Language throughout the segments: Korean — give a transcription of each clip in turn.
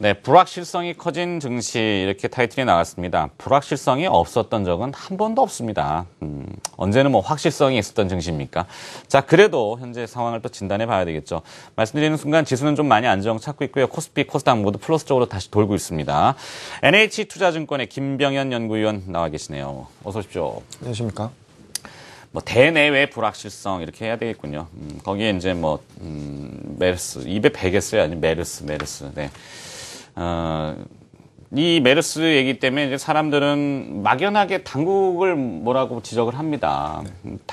네, 불확실성이 커진 증시 이렇게 타이틀이 나왔습니다. 불확실성이 없었던 적은 한 번도 없습니다. 언제는 뭐 확실성이 있었던 증시입니까? 자, 그래도 현재 상황을 또 진단해 봐야 되겠죠. 말씀드리는 순간 지수는 좀 많이 안정 찾고 있고요. 코스피, 코스닥 모두 플러스 쪽으로 다시 돌고 있습니다. NH투자증권의 김병현 연구위원 나와 계시네요. 어서 오십시오. 안녕하십니까? 뭐 대내외 불확실성 이렇게 해야 되겠군요. 거기에 이제 뭐 메르스 입에 베겠어요, 아니 메르스. 네. 이 메르스 얘기 때문에 이제 사람들은 막연하게 당국을 뭐라고 지적을 합니다.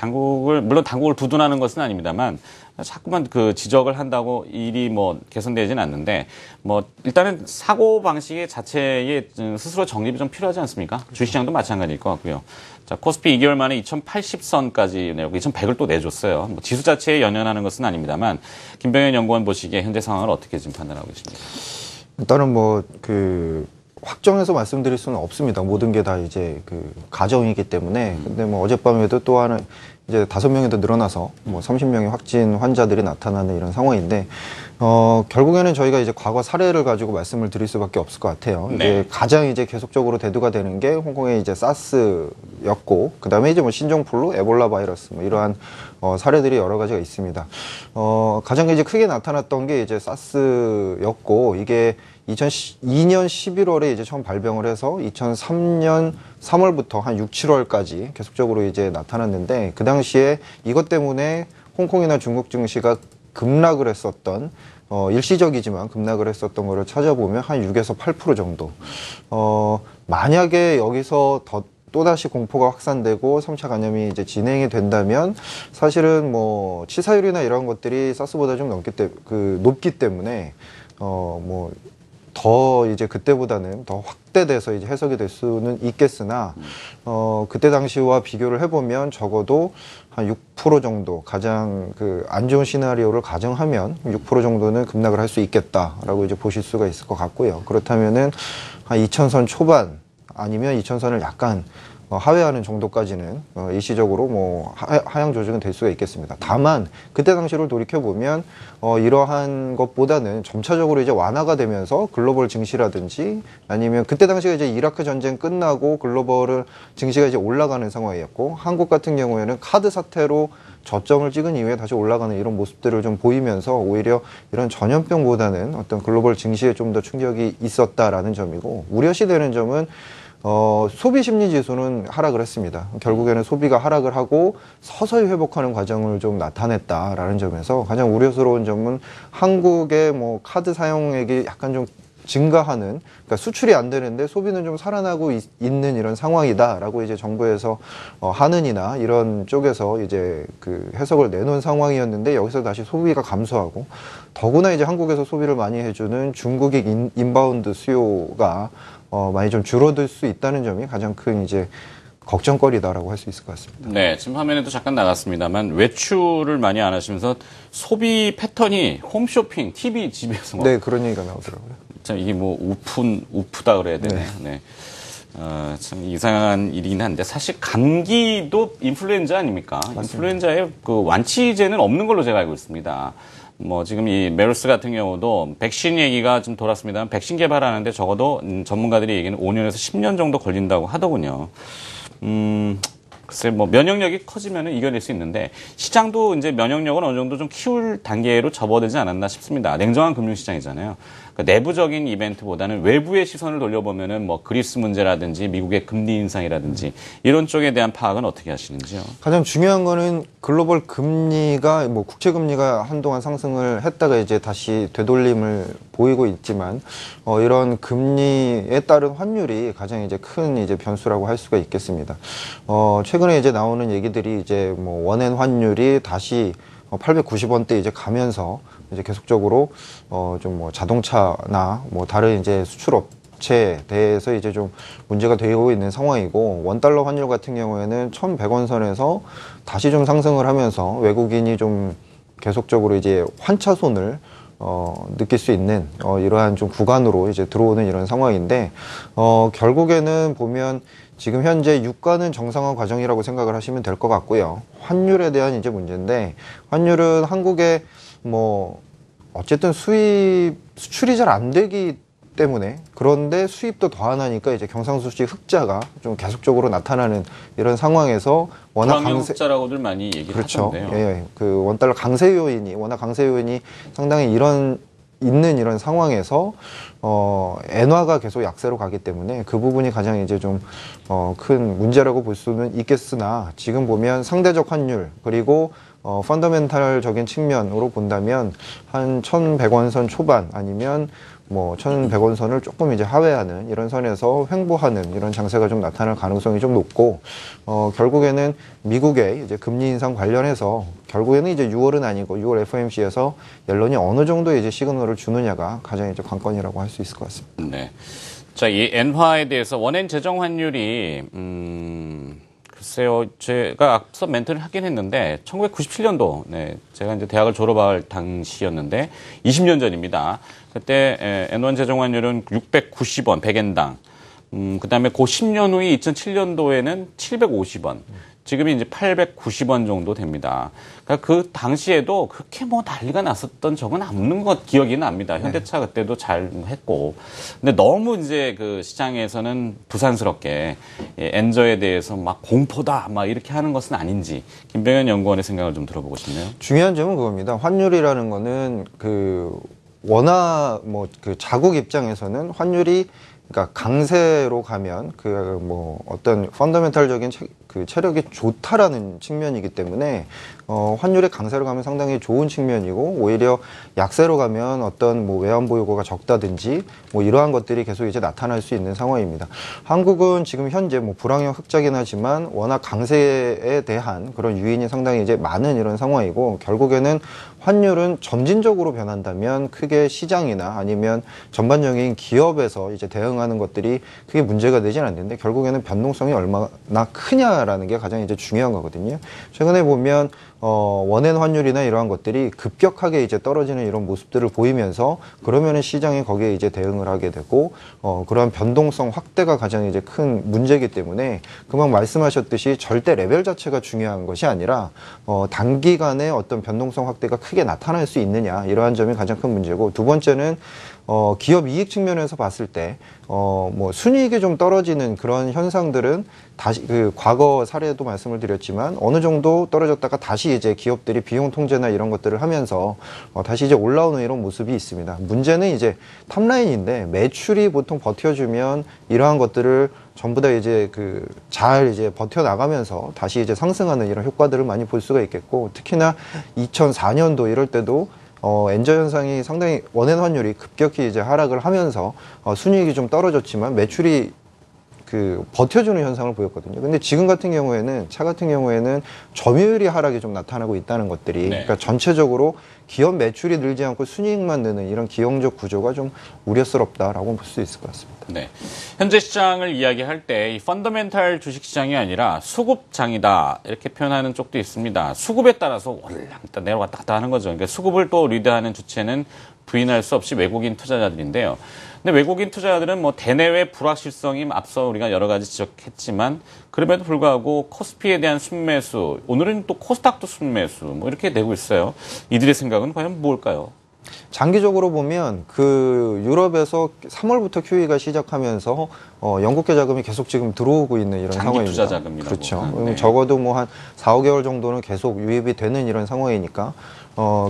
물론 당국을 두둔하는 것은 아닙니다만 자꾸만 그 지적을 한다고 일이 뭐 개선되지는 않는데 뭐 일단은 사고 방식 자체에 스스로 정립이 좀 필요하지 않습니까? 주시장도 마찬가지일 것 같고요. 자, 코스피 2개월 만에 2080선까지 내고 2100을 또 내줬어요. 뭐 지수 자체에 연연하는 것은 아닙니다만 김병현 연구원 보시기에 현재 상황을 어떻게 지금 판단하고 계십니까? 일단은 확정해서 말씀드릴 수는 없습니다. 모든 게 다 이제 가정이기 때문에. 근데 뭐 어젯밤에도 또 하나 이제 5명이 더 늘어나서 뭐 30명의 확진 환자들이 나타나는 이런 상황인데, 결국에는 저희가 이제 과거 사례를 가지고 말씀을 드릴 수밖에 없을 것 같아요. 네. 이제 가장 이제 계속적으로 대두가 되는 게 홍콩의 이제 사스였고, 그 다음에 이제 뭐 신종플루, 에볼라 바이러스 뭐 이러한 사례들이 여러 가지가 있습니다. 가장 이제 크게 나타났던 게 이제 사스였고, 이게 2002년 11월에 이제 처음 발병을 해서 2003년 3월부터 한 6, 7월까지 계속적으로 이제 나타났는데, 그 당시에 이것 때문에 홍콩이나 중국 증시가 급락을 했었던, 일시적이지만 급락을 했었던 거를 찾아보면 한 6에서 8% 정도. 만약에 여기서 또다시 공포가 확산되고 3차 감염이 이제 진행이 된다면 사실은 뭐 치사율이나 이런 것들이 사스보다 좀 높기 때문에 더 이제 그때보다는 더 확대돼서 이제 해석이 될 수는 있겠으나, 그때 당시와 비교를 해보면 적어도 한 6% 정도, 가장 안 좋은 시나리오를 가정하면 6% 정도는 급락을 할 수 있겠다라고 이제 보실 수가 있을 것 같고요. 그렇다면은 한 2000선 초반 아니면 2000선을 약간 하회하는 정도까지는 일시적으로 뭐 하향 조정은 될 수가 있겠습니다. 다만 그때 당시를 돌이켜 보면 이러한 것보다는 점차적으로 이제 완화가 되면서 글로벌 증시라든지 아니면 그때 당시에 이제 이라크 전쟁 끝나고 글로벌 증시가 이제 올라가는 상황이었고, 한국 같은 경우에는 카드 사태로 저점을 찍은 이후에 다시 올라가는 이런 모습들을 좀 보이면서 오히려 이런 전염병보다는 어떤 글로벌 증시에 좀 더 충격이 있었다라는 점이고, 우려시되는 점은 소비 심리 지수는 하락을 했습니다. 결국에는 소비가 하락을 하고 서서히 회복하는 과정을 좀 나타냈다라는 점에서 가장 우려스러운 점은 한국의 뭐 카드 사용액이 약간 좀 증가하는, 그러니까 수출이 안 되는데 소비는 좀 살아나고 있는 이런 상황이다라고 이제 정부에서 하는이나 이런 쪽에서 이제 해석을 내놓은 상황이었는데, 여기서 다시 소비가 감소하고, 더구나 이제 한국에서 소비를 많이 해주는 중국의 인바운드 수요가 많이 좀 줄어들 수 있다는 점이 가장 큰 이제 걱정거리다라고 할 수 있을 것 같습니다. 네, 지금 화면에도 잠깐 나갔습니다만 외출을 많이 안 하시면서 소비 패턴이 홈쇼핑, TV 집에서 네, 그런 얘기가 나오더라고요. 참 이게 뭐 우프다 그래야 되나요? 네. 참 이상한 일이긴 한데, 사실 감기도 인플루엔자 아닙니까? 맞습니다. 인플루엔자의 완치제는 없는 걸로 제가 알고 있습니다. 뭐 지금 이 메르스 같은 경우도 백신 얘기가 좀 돌았습니다만, 백신 개발하는데 적어도 전문가들이 얘기는 5년에서 10년 정도 걸린다고 하더군요. 글쎄 뭐 면역력이 커지면 이겨낼 수 있는데, 시장도 이제 면역력은 어느 정도 좀 키울 단계로 접어들지 않았나 싶습니다. 냉정한 금융시장이잖아요. 그러니까 내부적인 이벤트보다는 외부의 시선을 돌려보면은 뭐 그리스 문제라든지 미국의 금리 인상이라든지 이런 쪽에 대한 파악은 어떻게 하시는지요? 가장 중요한 거는 글로벌 금리가 뭐 국채 금리가 한동안 상승을 했다가 이제 다시 되돌림을 보이고 있지만, 이런 금리에 따른 환율이 가장 이제 큰 이제 변수라고 할 수가 있겠습니다. 최근에 이제 나오는 얘기들이 이제 뭐 원엔 환율이 다시 890원대 이제 가면서 이제 계속적으로 좀 뭐 자동차나 뭐 다른 이제 수출업체에 대해서 이제 좀 문제가 되고 있는 상황이고, 원달러 환율 같은 경우에는 1100원 선에서 다시 좀 상승을 하면서 외국인이 좀 계속적으로 이제 환차손을 느낄 수 있는 이러한 좀 구간으로 이제 들어오는 이런 상황인데, 결국에는 보면 지금 현재 유가는 정상화 과정이라고 생각을 하시면 될 것 같고요. 환율에 대한 이제 문제인데, 환율은 한국의 뭐 어쨌든 수출이 잘 안 되기 때문에 그런데 수입도 더 안 하니까 이제 경상수지 흑자가 좀 계속적으로 나타나는 이런 상황에서 워낙 강세 흑자라고들 많이 얘기를 그렇죠. 하던데요. 예, 그 원달러 강세 요인이 워낙 강세 요인이 상당히 있는 이런 상황에서 엔화가 계속 약세로 가기 때문에 그 부분이 가장 이제 좀 큰 문제라고 볼 수는 있겠으나 지금 보면 상대적 환율 그리고 펀더멘탈적인 측면으로 본다면 한 1,100원 선 초반 아니면 뭐 1,100원 선을 조금 이제 하회하는 이런 선에서 횡보하는 이런 장세가 좀 나타날 가능성이 좀 높고 결국에는 미국의 이제 금리 인상 관련해서 결국에는 이제 6월은 아니고 6월 FOMC에서 옐런이 어느 정도 이제 시그널을 주느냐가 가장 이제 관건이라고 할 수 있을 것 같습니다. 네. 자, 이 엔화에 대해서 원엔 재정 환율이 글쎄요, 제가 앞서 멘트를 하긴 했는데 1997년도, 네, 제가 이제 대학을 졸업할 당시였는데 20년 전입니다. 그때 엔원 재정 환율은 690원, 100엔당. 그다음에 그 10년 후에 2007년도에는 750원. 지금이 이제 890원 정도 됩니다. 그러니까 그 당시에도 그렇게 뭐 난리가 났었던 적은 없는 것 기억이 납니다. 현대차 그때도 잘 했고. 근데 너무 이제 그 시장에서는 부산스럽게 엔저에 대해서 막 공포다 막 이렇게 하는 것은 아닌지 김병현 연구원의 생각을 좀 들어보고 싶네요. 중요한 점은 그겁니다. 환율이라는 거는 워낙 뭐 그 자국 입장에서는 환율이 그러니까 강세로 가면 어떤 펀더멘탈적인 체력이 좋다라는 측면이기 때문에 환율의 강세로 가면 상당히 좋은 측면이고 오히려 약세로 가면 어떤 뭐 외환 보유고가 적다든지 뭐 이러한 것들이 계속 이제 나타날 수 있는 상황입니다. 한국은 지금 현재 뭐 불황형 흑자긴 하지만 워낙 강세에 대한 그런 유인이 상당히 이제 많은 이런 상황이고 결국에는 환율은 점진적으로 변한다면 크게 시장이나 아니면 전반적인 기업에서 이제 대응하는 것들이 크게 문제가 되지는 않는데 결국에는 변동성이 얼마나 크냐라는 게 가장 이제 중요한 거거든요. 최근에 보면 원엔 환율이나 이러한 것들이 급격하게 이제 떨어지는 이런 모습들을 보이면서 그러면은 시장이 거기에 이제 대응을 하게 되고 그러한 변동성 확대가 가장 이제 큰 문제이기 때문에 금방 말씀하셨듯이 절대 레벨 자체가 중요한 것이 아니라 단기간에 어떤 변동성 확대가 크게 나타날 수 있느냐 이러한 점이 가장 큰 문제고 두 번째는 기업 이익 측면에서 봤을 때, 뭐, 순이익이 좀 떨어지는 그런 현상들은 다시, 과거 사례도 말씀을 드렸지만, 어느 정도 떨어졌다가 다시 이제 기업들이 비용 통제나 이런 것들을 하면서, 다시 이제 올라오는 이런 모습이 있습니다. 문제는 이제 탑라인인데, 매출이 보통 버텨주면 이러한 것들을 전부 다 이제 잘 이제 버텨나가면서 다시 이제 상승하는 이런 효과들을 많이 볼 수가 있겠고, 특히나 2004년도 이럴 때도 엔저 현상이 상당히 원엔 환율이 급격히 이제 하락을 하면서 순이익이 좀 떨어졌지만 매출이 버텨주는 현상을 보였거든요. 근데 지금 같은 경우에는 차 같은 경우에는 점유율이 하락이 좀 나타나고 있다는 것들이 네. 그러니까 전체적으로 기업 매출이 늘지 않고 순이익만 느는 이런 기형적 구조가 좀 우려스럽다라고 볼 수 있을 것 같습니다. 네. 현재 시장을 이야기할 때 이 펀더멘탈 주식 시장이 아니라 수급장이다 이렇게 표현하는 쪽도 있습니다. 수급에 따라서 올라갔다 내려갔다 갔다 하는 거죠. 그러니까 수급을 또 리드하는 주체는 부인할 수 없이 외국인 투자자들인데요. 근데 외국인 투자자들은 뭐 대내외 불확실성이 앞서 우리가 여러 가지 지적했지만 그럼에도 불구하고 코스피에 대한 순매수, 오늘은 또 코스닥도 순매수 뭐 이렇게 되고 있어요. 이들의 생각은 과연 뭘까요? 장기적으로 보면 유럽에서 3월부터 QE가 시작하면서 영국계 자금이 계속 지금 들어오고 있는 이런 장기 상황입니다. 투자 자금이라고. 그렇죠. 네. 적어도 뭐 한 4, 5개월 정도는 계속 유입이 되는 이런 상황이니까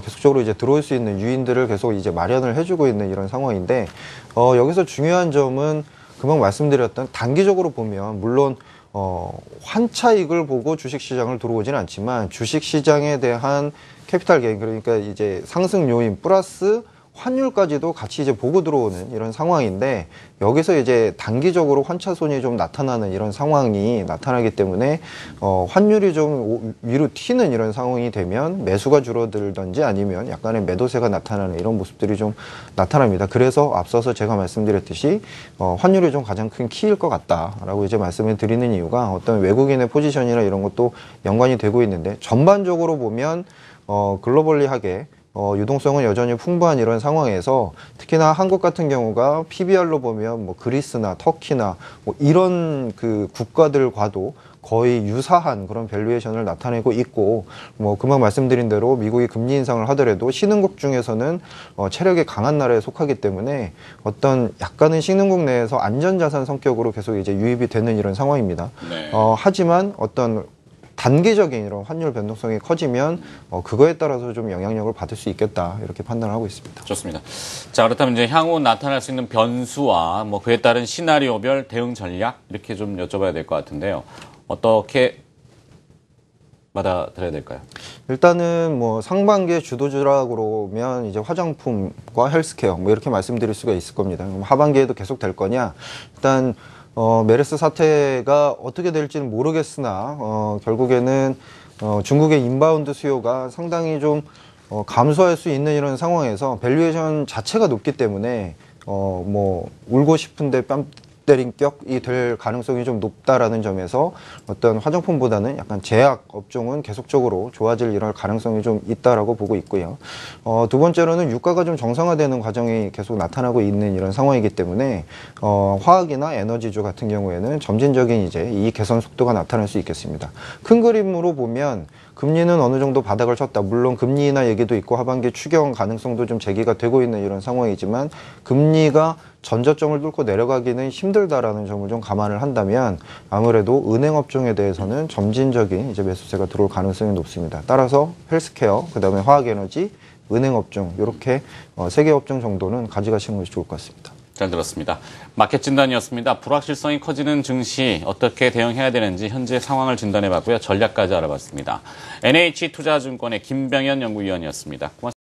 계속적으로 이제 들어올 수 있는 유인들을 계속 이제 마련을 해주고 있는 이런 상황인데 여기서 중요한 점은 금방 말씀드렸던 단기적으로 보면 물론 환차익을 보고 주식시장을 들어오지는 않지만 주식시장에 대한 캐피탈 게인 그러니까 이제 상승 요인 플러스 환율까지도 같이 이제 보고 들어오는 이런 상황인데 여기서 이제 단기적으로 환차손이 좀 나타나는 이런 상황이 나타나기 때문에 환율이 좀 위로 튀는 이런 상황이 되면 매수가 줄어들든지 아니면 약간의 매도세가 나타나는 이런 모습들이 좀 나타납니다. 그래서 앞서서 제가 말씀드렸듯이 환율이 좀 가장 큰 키일 것 같다라고 이제 말씀을 드리는 이유가 어떤 외국인의 포지션이나 이런 것도 연관이 되고 있는데 전반적으로 보면 글로벌리하게 유동성은 여전히 풍부한 이런 상황에서 특히나 한국 같은 경우가 PBR로 보면 뭐 그리스나 터키나 뭐 이런 국가들과도 거의 유사한 그런 밸류에이션을 나타내고 있고, 뭐 금방 말씀드린 대로 미국이 금리 인상을 하더라도 신흥국 중에서는 체력이 강한 나라에 속하기 때문에 어떤 약간은 신흥국 내에서 안전자산 성격으로 계속 이제 유입이 되는 이런 상황입니다. 네. 하지만 어떤 단기적인 이런 환율 변동성이 커지면 그거에 따라서 좀 영향력을 받을 수 있겠다, 이렇게 판단을 하고 있습니다. 좋습니다. 자, 그렇다면 이제 향후 나타날 수 있는 변수와 뭐 그에 따른 시나리오별 대응 전략 이렇게 좀 여쭤봐야 될 것 같은데요. 어떻게 받아들여야 될까요? 일단은 뭐 상반기에 주도주라고 그러면 이제 화장품과 헬스케어 뭐 이렇게 말씀드릴 수가 있을 겁니다. 그럼 하반기에도 계속 될 거냐? 일단 메르스 사태가 어떻게 될지는 모르겠으나 결국에는 중국의 인바운드 수요가 상당히 좀 감소할 수 있는 이런 상황에서 밸류에이션 자체가 높기 때문에 뭐 울고 싶은데 뺨 때린 격이 될 가능성이 좀 높다라는 점에서 어떤 화장품보다는 약간 제약 업종은 계속적으로 좋아질 이럴 가능성이 좀 있다라고 보고 있고요. 두 번째로는 유가가 좀 정상화되는 과정이 계속 나타나고 있는 이런 상황이기 때문에 화학이나 에너지주 같은 경우에는 점진적인 이제 이 개선 속도가 나타날 수 있겠습니다. 큰 그림으로 보면 금리는 어느 정도 바닥을 쳤다. 물론 금리 인하 얘기도 있고 하반기 추경 가능성도 좀 제기가 되고 있는 이런 상황이지만 금리가 전저점을 뚫고 내려가기는 힘들다라는 점을 좀 감안을 한다면 아무래도 은행 업종에 대해서는 점진적인 이제 매수세가 들어올 가능성이 높습니다. 따라서 헬스케어, 그다음에 화학에너지, 은행 업종 이렇게 세 개 업종 정도는 가져가시는 것이 좋을 것 같습니다. 잘 들었습니다. 마켓 진단이었습니다. 불확실성이 커지는 증시 어떻게 대응해야 되는지 현재 상황을 진단해봤고요. 전략까지 알아봤습니다. NH투자증권의 김병현 연구위원이었습니다. 고맙습니다.